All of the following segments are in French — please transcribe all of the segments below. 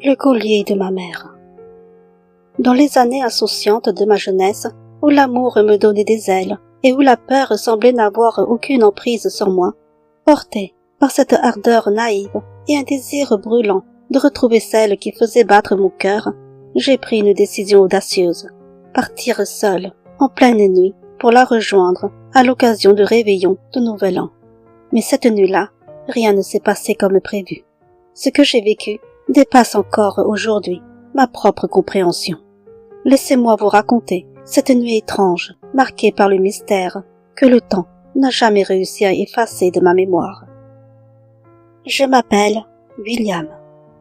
Le collier de ma mère. Dans les années insouciantes de ma jeunesse, où l'amour me donnait des ailes et où la peur semblait n'avoir aucune emprise sur moi, portée par cette ardeur naïve et un désir brûlant de retrouver celle qui faisait battre mon cœur, j'ai pris une décision audacieuse, partir seule, en pleine nuit, pour la rejoindre à l'occasion du réveillon de Nouvel An. Mais cette nuit-là, rien ne s'est passé comme prévu. Ce que j'ai vécu dépasse encore aujourd'hui ma propre compréhension. Laissez-moi vous raconter cette nuit étrange, marquée par le mystère que le temps n'a jamais réussi à effacer de ma mémoire. Je m'appelle William.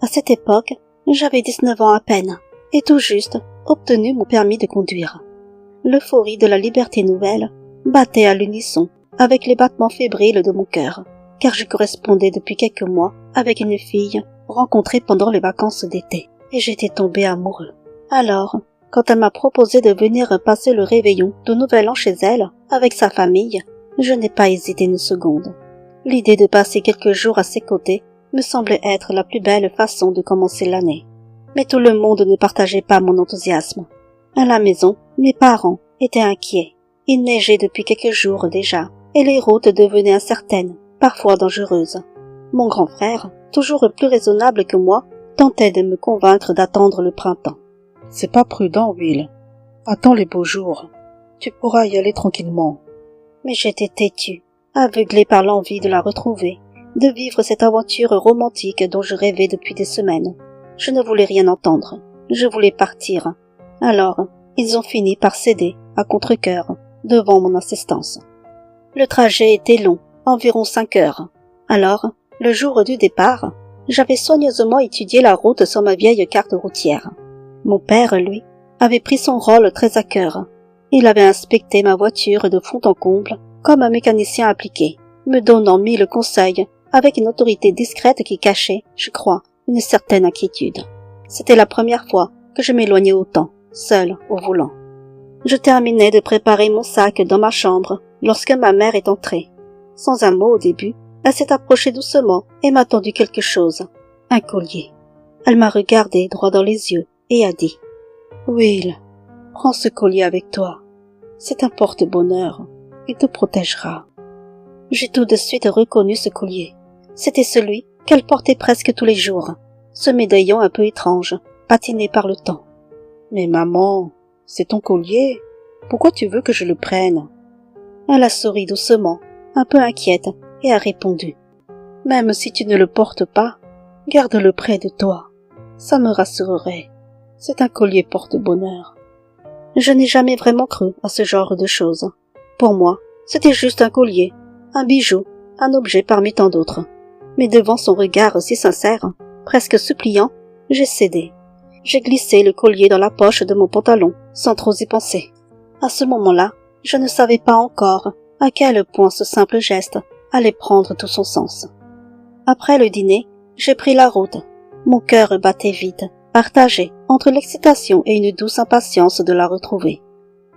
À cette époque, j'avais 19 ans à peine et tout juste obtenu mon permis de conduire. L'euphorie de la liberté nouvelle battait à l'unisson avec les battements fébriles de mon cœur, car je correspondais depuis quelques mois avec une fille rencontrée pendant les vacances d'été, et j'étais tombé amoureux. Alors, quand elle m'a proposé de venir passer le réveillon de Nouvel An chez elle, avec sa famille, je n'ai pas hésité une seconde. L'idée de passer quelques jours à ses côtés me semblait être la plus belle façon de commencer l'année. Mais tout le monde ne partageait pas mon enthousiasme. À la maison, mes parents étaient inquiets. Il neigeait depuis quelques jours déjà, et les routes devenaient incertaines, parfois dangereuses. Mon grand frère, toujours plus raisonnable que moi, tentait de me convaincre d'attendre le printemps. « C'est pas prudent, Will. Attends les beaux jours. Tu pourras y aller tranquillement. » Mais j'étais têtue, aveuglée par l'envie de la retrouver, de vivre cette aventure romantique dont je rêvais depuis des semaines. Je ne voulais rien entendre. Je voulais partir. Alors, ils ont fini par céder, à contre-cœur, devant mon insistance. Le trajet était long, environ 5 heures. Alors, le jour du départ, j'avais soigneusement étudié la route sur ma vieille carte routière. Mon père, lui, avait pris son rôle très à cœur. Il avait inspecté ma voiture de fond en comble, comme un mécanicien appliqué, me donnant 1000 conseils, avec une autorité discrète qui cachait, je crois, une certaine inquiétude. C'était la première fois que je m'éloignais autant, seule au volant. Je terminais de préparer mon sac dans ma chambre lorsque ma mère est entrée. Sans un mot au début, elle s'est approchée doucement et m'a tendu quelque chose, un collier. Elle m'a regardé droit dans les yeux et a dit « Will, prends ce collier avec toi. C'est un porte-bonheur. Il te protégera. » J'ai tout de suite reconnu ce collier. C'était celui qu'elle portait presque tous les jours, ce médaillon un peu étrange, patiné par le temps. « Mais maman, c'est ton collier. Pourquoi tu veux que je le prenne ?» Elle a souri doucement, un peu inquiète, et a répondu « Même si tu ne le portes pas, garde-le près de toi. Ça me rassurerait. C'est un collier porte-bonheur. » Je n'ai jamais vraiment cru à ce genre de choses. Pour moi, c'était juste un collier, un bijou, un objet parmi tant d'autres. Mais devant son regard si sincère, presque suppliant, j'ai cédé. J'ai glissé le collier dans la poche de mon pantalon, sans trop y penser. À ce moment-là, je ne savais pas encore à quel point ce simple geste allait prendre tout son sens. Après le dîner, j'ai pris la route. Mon cœur battait vite, partagé entre l'excitation et une douce impatience de la retrouver.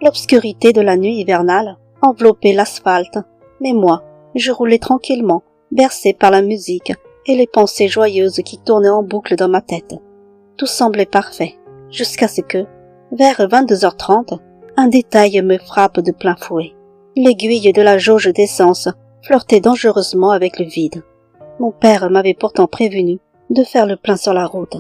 L'obscurité de la nuit hivernale enveloppait l'asphalte, mais moi, je roulais tranquillement, bercé par la musique et les pensées joyeuses qui tournaient en boucle dans ma tête. Tout semblait parfait, jusqu'à ce que, vers 22h30, un détail me frappe de plein fouet. L'aiguille de la jauge d'essence flirtait dangereusement avec le vide. Mon père m'avait pourtant prévenu de faire le plein sur la route,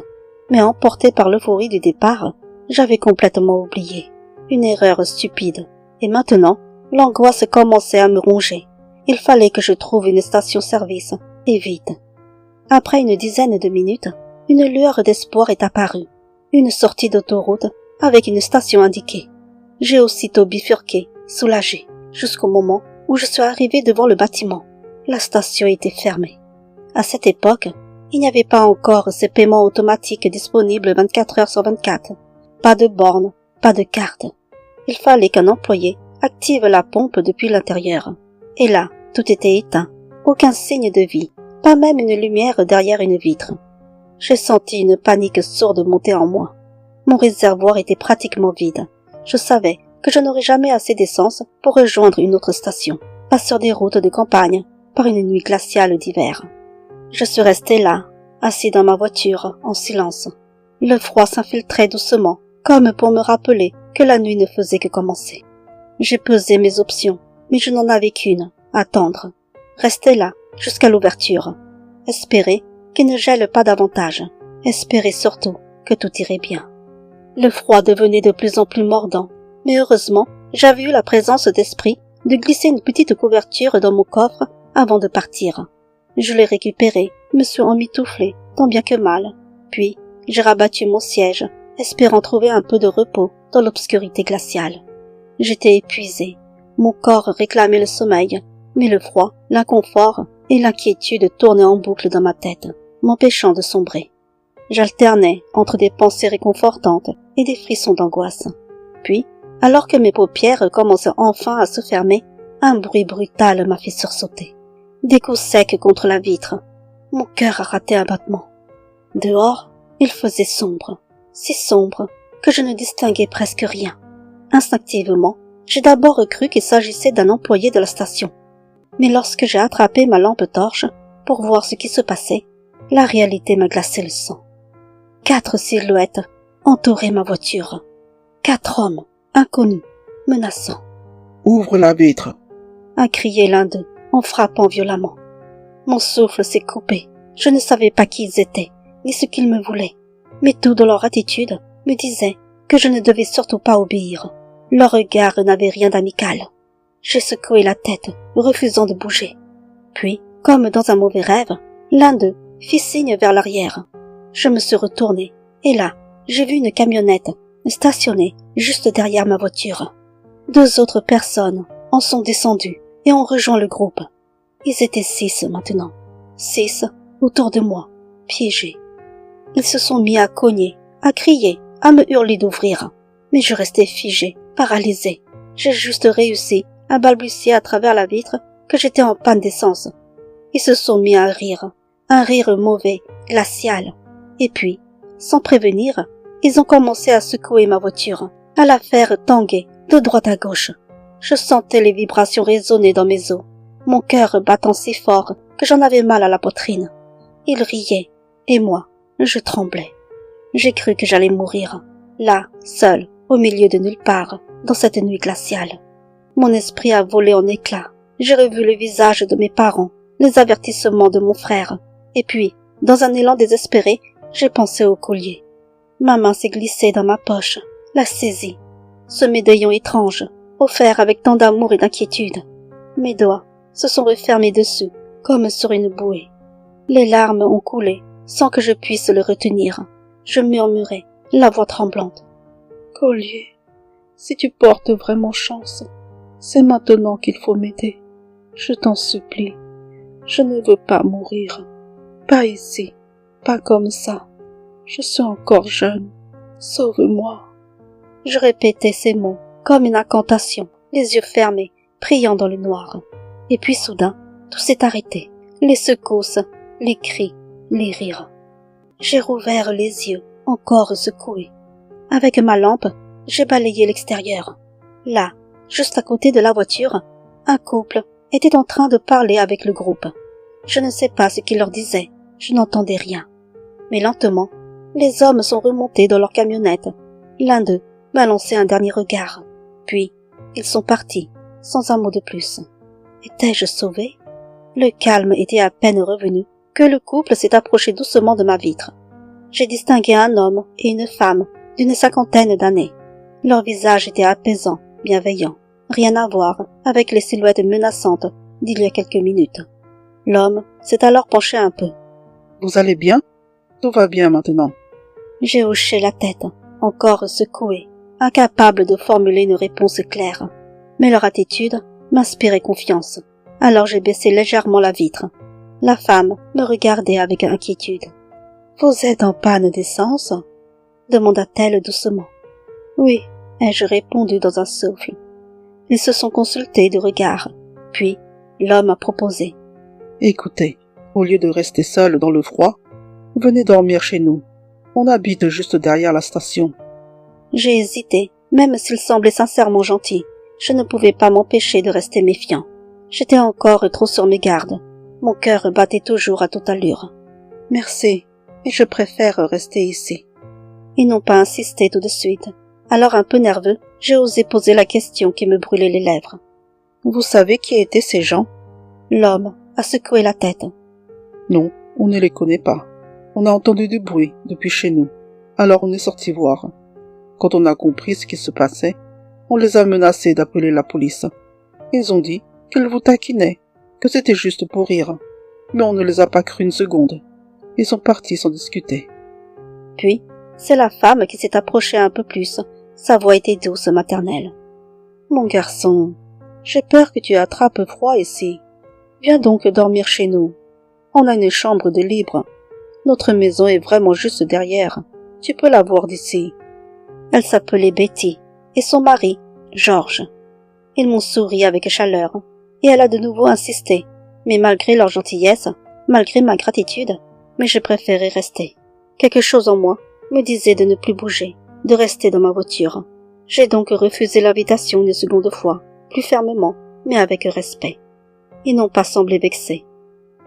mais emporté par l'euphorie du départ, j'avais complètement oublié. Une erreur stupide, et maintenant, l'angoisse commençait à me ronger. Il fallait que je trouve une station-service, et vite. Après une dizaine de minutes, une lueur d'espoir est apparue. Une sortie d'autoroute avec une station indiquée. J'ai aussitôt bifurqué, soulagé, jusqu'au moment où je suis arrivé devant le bâtiment. La station était fermée. À cette époque, il n'y avait pas encore ces paiements automatiques disponibles 24 heures sur 24. Pas de borne, pas de carte. Il fallait qu'un employé active la pompe depuis l'intérieur. Et là, tout était éteint. Aucun signe de vie, pas même une lumière derrière une vitre. J'ai senti une panique sourde monter en moi. Mon réservoir était pratiquement vide. Je savais que je n'aurais jamais assez d'essence pour rejoindre une autre station, pas sur des routes de campagne, par une nuit glaciale d'hiver. Je suis resté là, assis dans ma voiture, en silence, Le froid s'infiltrait doucement, comme pour me rappeler que la nuit ne faisait que commencer. J'ai pesé mes options, mais je n'en avais qu'une, attendre. Rester là, jusqu'à l'ouverture. Espérer qu'il ne gèle pas davantage. Espérer surtout que tout irait bien. Le froid devenait de plus en plus mordant, mais heureusement, j'avais eu la présence d'esprit de glisser une petite couverture dans mon coffre avant de partir. Je l'ai récupérée, me suis emmitouflée, tant bien que mal. Puis, j'ai rabattu mon siège, espérant trouver un peu de repos dans l'obscurité glaciale. J'étais épuisée. Mon corps réclamait le sommeil, mais le froid, l'inconfort et l'inquiétude tournaient en boucle dans ma tête, m'empêchant de sombrer. J'alternais entre des pensées réconfortantes et des frissons d'angoisse. Puis, alors que mes paupières commençaient enfin à se fermer, un bruit brutal m'a fait sursauter. Des coups secs contre la vitre. Mon cœur a raté un battement. Dehors, il faisait sombre, si sombre que je ne distinguais presque rien. Instinctivement, j'ai d'abord cru qu'il s'agissait d'un employé de la station. Mais lorsque j'ai attrapé ma lampe torche pour voir ce qui se passait, la réalité m'a glacé le sang. 4 silhouettes entouraient ma voiture. 4 hommes, inconnus, menaçants. « Ouvre la vitre !» a crié l'un d'eux en frappant violemment. Mon souffle s'est coupé. Je ne savais pas qui ils étaient, ni ce qu'ils me voulaient. Mais tout dans leur attitude me disait que je ne devais surtout pas obéir. Leur regard n'avait rien d'amical. J'ai secoué la tête, refusant de bouger. Puis, comme dans un mauvais rêve, l'un d'eux fit signe vers l'arrière. Je me suis retournée, et là, j'ai vu une camionnette stationnée juste derrière ma voiture. 2 autres personnes en sont descendues et ont rejoint le groupe. Ils étaient 6 maintenant. 6 autour de moi, piégés. Ils se sont mis à cogner, à crier, à me hurler d'ouvrir. Mais je restais figée, paralysée. J'ai juste réussi à balbutier à travers la vitre que j'étais en panne d'essence. Ils se sont mis à rire, un rire mauvais, glacial. Et puis, sans prévenir, ils ont commencé à secouer ma voiture, à la faire tanguer de droite à gauche. Je sentais les vibrations résonner dans mes os, mon cœur battant si fort que j'en avais mal à la poitrine. Ils riaient, et moi, je tremblais. J'ai cru que j'allais mourir, là, seule, au milieu de nulle part, dans cette nuit glaciale. Mon esprit a volé en éclats. J'ai revu le visage de mes parents, les avertissements de mon frère, et puis, dans un élan désespéré, j'ai pensé au collier. Ma main s'est glissée dans ma poche, l'a saisie. Ce médaillon étrange, offert avec tant d'amour et d'inquiétude. Mes doigts se sont refermés dessus, comme sur une bouée. Les larmes ont coulé, sans que je puisse le retenir. Je murmurai, la voix tremblante. « Collier, si tu portes vraiment chance, c'est maintenant qu'il faut m'aider. Je t'en supplie. Je ne veux pas mourir. Pas ici, pas comme ça. Je suis encore jeune. Sauve-moi. » Je répétais ces mots, comme une incantation, les yeux fermés, priant dans le noir. Et puis soudain, tout s'est arrêté. Les secousses, les cris, les rires. J'ai rouvert les yeux, encore secoués. Avec ma lampe, j'ai balayé l'extérieur. Là, juste à côté de la voiture, un couple était en train de parler avec le groupe. Je ne sais pas ce qu'il leur disait, je n'entendais rien. Mais lentement, les hommes sont remontés dans leur camionnette. L'un d'eux m'a lancé un dernier regard. Puis, ils sont partis, sans un mot de plus. Étais-je sauvée? Le calme était à peine revenu que le couple s'est approché doucement de ma vitre. J'ai distingué un homme et une femme d'une 50aine d'années. Leur visage était apaisant, bienveillant. Rien à voir avec les silhouettes menaçantes d'il y a quelques minutes. L'homme s'est alors penché un peu. « Vous allez bien? Tout va bien maintenant. » J'ai hoché la tête, encore secouée, incapable de formuler une réponse claire. Mais leur attitude m'inspirait confiance. Alors j'ai baissé légèrement la vitre. La femme me regardait avec inquiétude. « Vous êtes en panne d'essence ?» demanda-t-elle doucement. « Oui », ai-je répondu dans un souffle. Ils se sont consultés de regard. Puis, l'homme a proposé. « Écoutez, au lieu de rester seul dans le froid, venez dormir chez nous. On habite juste derrière la station. » J'ai hésité, même s'il semblait sincèrement gentil. Je ne pouvais pas m'empêcher de rester méfiant. J'étais encore trop sur mes gardes. Mon cœur battait toujours à toute allure. « Merci, et je préfère rester ici. » Ils n'ont pas insisté tout de suite. Alors un peu nerveux, j'ai osé poser la question qui me brûlait les lèvres. Vous savez qui étaient ces gens? L'homme a secoué la tête. Non, on ne les connaît pas. On a entendu du bruit depuis chez nous. Alors on est sorti voir. Quand on a compris ce qui se passait, on les a menacés d'appeler la police. Ils ont dit qu'ils vous taquinaient, que c'était juste pour rire. Mais on ne les a pas cru une seconde. Ils sont partis sans discuter. Puis, c'est la femme qui s'est approchée un peu plus. Sa voix était douce, maternelle. Mon garçon, j'ai peur que tu attrapes froid ici. Viens donc dormir chez nous. On a une chambre de libre. Notre maison est vraiment juste derrière. Tu peux la voir d'ici. Elle s'appelait Betty, et son mari, George. Ils m'ont souri avec chaleur, et elle a de nouveau insisté. Mais malgré leur gentillesse, malgré ma gratitude, mais j'ai préféré rester. Quelque chose en moi me disait de ne plus bouger, de rester dans ma voiture. J'ai donc refusé l'invitation une seconde fois, plus fermement, mais avec respect. Ils n'ont pas semblé vexés.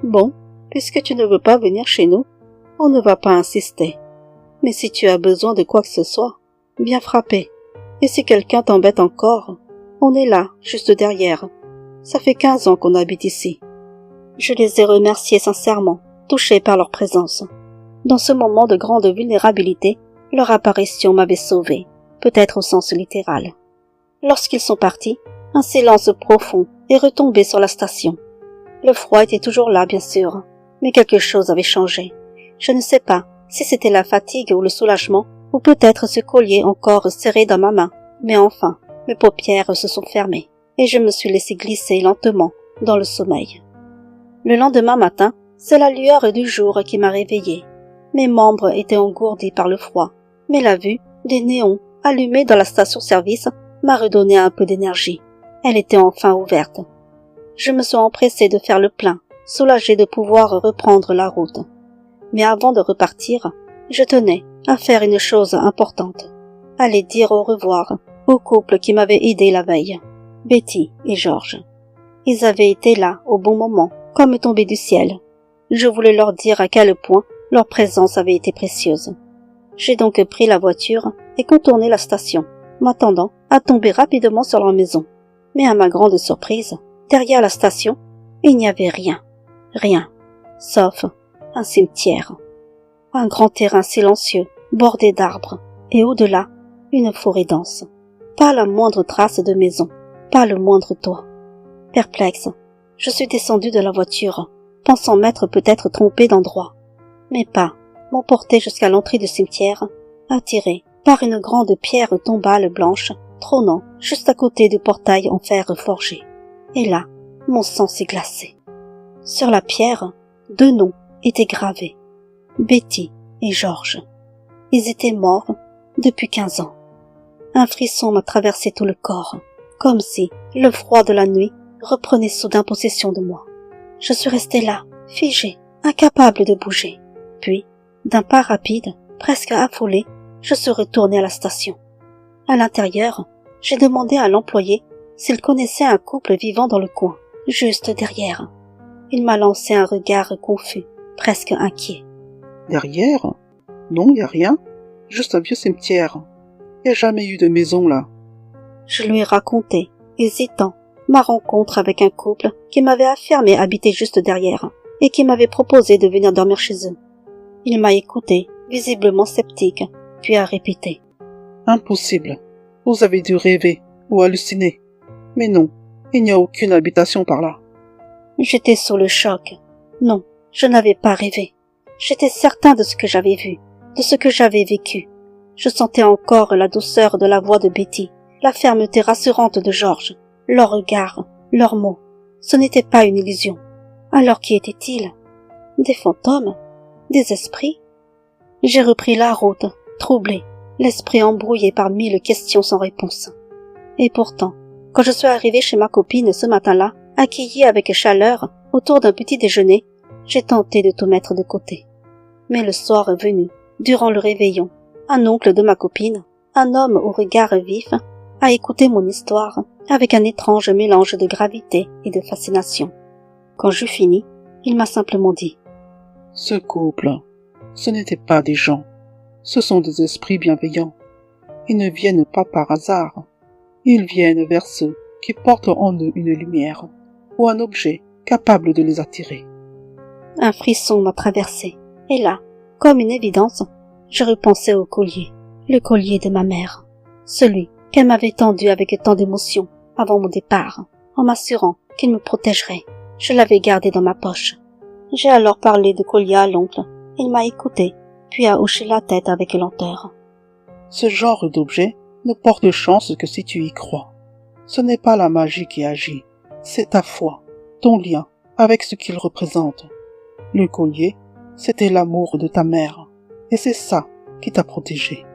Bon, puisque tu ne veux pas venir chez nous, on ne va pas insister. Mais si tu as besoin de quoi que ce soit, viens frapper. Et si quelqu'un t'embête encore, on est là, juste derrière. Ça fait 15 ans qu'on habite ici. Je les ai remerciés sincèrement, touchés par leur présence. Dans ce moment de grande vulnérabilité, leur apparition m'avait sauvé, peut-être au sens littéral. Lorsqu'ils sont partis, un silence profond est retombé sur la station. Le froid était toujours là, bien sûr, mais quelque chose avait changé. Je ne sais pas si c'était la fatigue ou le soulagement, ou peut-être ce collier encore serré dans ma main, mais enfin, mes paupières se sont fermées, et je me suis laissé glisser lentement dans le sommeil. Le lendemain matin, c'est la lueur du jour qui m'a réveillée. Mes membres étaient engourdis par le froid, mais la vue des néons allumés dans la station-service m'a redonné un peu d'énergie. Elle était enfin ouverte. Je me suis empressée de faire le plein, soulagée de pouvoir reprendre la route. Mais avant de repartir, je tenais à faire une chose importante. Aller dire au revoir au couple qui m'avait aidé la veille, Betty et George. Ils avaient été là au bon moment, comme tombés du ciel. Je voulais leur dire à quel point leur présence avait été précieuse. J'ai donc pris la voiture et contourné la station, m'attendant à tomber rapidement sur leur maison. Mais à ma grande surprise, derrière la station, il n'y avait rien. Rien. Sauf un cimetière. Un grand terrain silencieux, bordé d'arbres, et au-delà, une forêt dense. Pas la moindre trace de maison, pas le moindre toit. Perplexe, je suis descendue de la voiture, pensant m'être peut-être trompée d'endroit. Mes pas m'emportaient jusqu'à l'entrée du cimetière, attiré par une grande pierre tombale blanche, trônant juste à côté du portail en fer forgé. Et là, mon sang s'est glacé. Sur la pierre, 2 noms étaient gravés. Betty et George. Ils étaient morts depuis 15 ans. Un frisson m'a traversé tout le corps, comme si le froid de la nuit reprenait soudain possession de moi. Je suis restée là, figée, incapable de bouger. Puis, d'un pas rapide, presque affolée, je suis retournée à la station. À l'intérieur, j'ai demandé à l'employé s'il connaissait un couple vivant dans le coin, juste derrière. Il m'a lancé un regard confus, presque inquiet. Derrière? Non, y a rien. Juste un vieux cimetière. Y a jamais eu de maison là. Je lui ai raconté, hésitant, ma rencontre avec un couple qui m'avait affirmé habiter juste derrière et qui m'avait proposé de venir dormir chez eux. Il m'a écouté, visiblement sceptique, puis a répété. Impossible. Vous avez dû rêver ou halluciner. Mais non, il n'y a aucune habitation par là. J'étais sous le choc. Non, je n'avais pas rêvé. J'étais certain de ce que j'avais vu, de ce que j'avais vécu. Je sentais encore la douceur de la voix de Betty, la fermeté rassurante de George, leur regard, leurs mots. Ce n'était pas une illusion. Alors qui était-il? Des fantômes? Des esprits? J'ai repris la route, troublée, l'esprit embrouillé par 1000 questions sans réponse. Et pourtant, quand je suis arrivée chez ma copine ce matin-là, accueillie avec chaleur autour d'un petit déjeuner, j'ai tenté de tout mettre de côté. Mais le soir est venu, durant le réveillon, un oncle de ma copine, un homme au regard vif, a écouté mon histoire avec un étrange mélange de gravité et de fascination. Quand j'eus fini, il m'a simplement dit « Ce couple, ce n'était pas des gens, Ce sont des esprits bienveillants. Ils ne viennent pas par hasard. Ils viennent vers ceux qui portent en eux une lumière ou un objet capable de les attirer. Un frisson m'a traversé, et là, comme une évidence, je repensais au collier, le collier de ma mère, celui qu'elle m'avait tendu avec tant d'émotion avant mon départ, en m'assurant qu'il me protégerait. Je l'avais gardé dans ma poche. J'ai alors parlé de collier à l'oncle. Il m'a écouté, puis a hoché la tête avec lenteur. Ce genre d'objet ne porte chance que si tu y crois. Ce n'est pas la magie qui agit, c'est ta foi, ton lien avec ce qu'il représente. Le collier, c'était l'amour de ta mère, et c'est ça qui t'a protégé.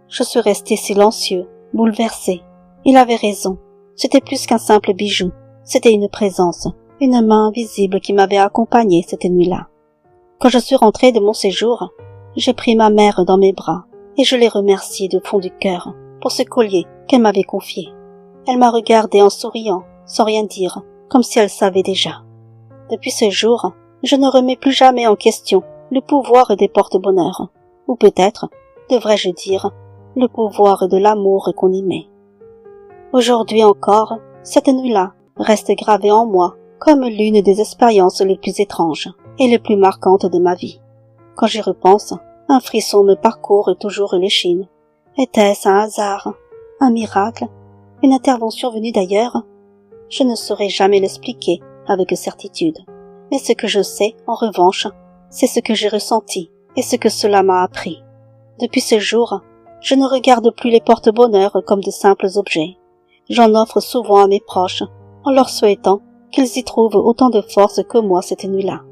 Je suis resté silencieux, bouleversé. Il avait raison. C'était plus qu'un simple bijou. C'était une présence, une main invisible qui m'avait accompagné cette nuit-là. Quand je suis rentré de mon séjour, j'ai pris ma mère dans mes bras et je l'ai remerciée du fond du cœur pour ce collier qu'elle m'avait confié. Elle m'a regardé en souriant, sans rien dire, comme si elle savait déjà. Depuis ce jour, je ne remets plus jamais en question le pouvoir des porte-bonheur, ou peut-être, devrais-je dire, le pouvoir de l'amour qu'on y met. Aujourd'hui encore, cette nuit-là reste gravée en moi comme l'une des expériences les plus étranges et les plus marquantes de ma vie. Quand j'y repense, un frisson me parcourt toujours l'échine. Était-ce un hasard, un miracle, une intervention venue d'ailleurs? Je ne saurais jamais l'expliquer avec certitude. Mais ce que je sais, en revanche, c'est ce que j'ai ressenti et ce que cela m'a appris. Depuis ce jour, je ne regarde plus les porte-bonheur comme de simples objets. J'en offre souvent à mes proches, en leur souhaitant qu'ils y trouvent autant de force que moi cette nuit-là.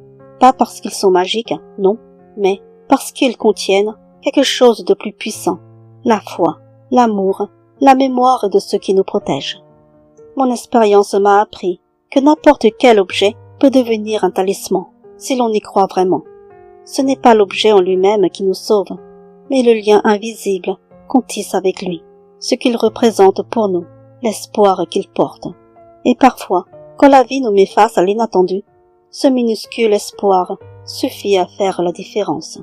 Pas parce qu'ils sont magiques, non, mais parce qu'ils contiennent quelque chose de plus puissant, la foi, l'amour, la mémoire de ceux qui nous protègent. Mon expérience m'a appris que n'importe quel objet peut devenir un talisman, si l'on y croit vraiment. Ce n'est pas l'objet en lui-même qui nous sauve, mais le lien invisible qu'on tisse avec lui, ce qu'il représente pour nous, l'espoir qu'il porte. Et parfois, quand la vie nous met face à l'inattendu, ce minuscule espoir suffit à faire la différence.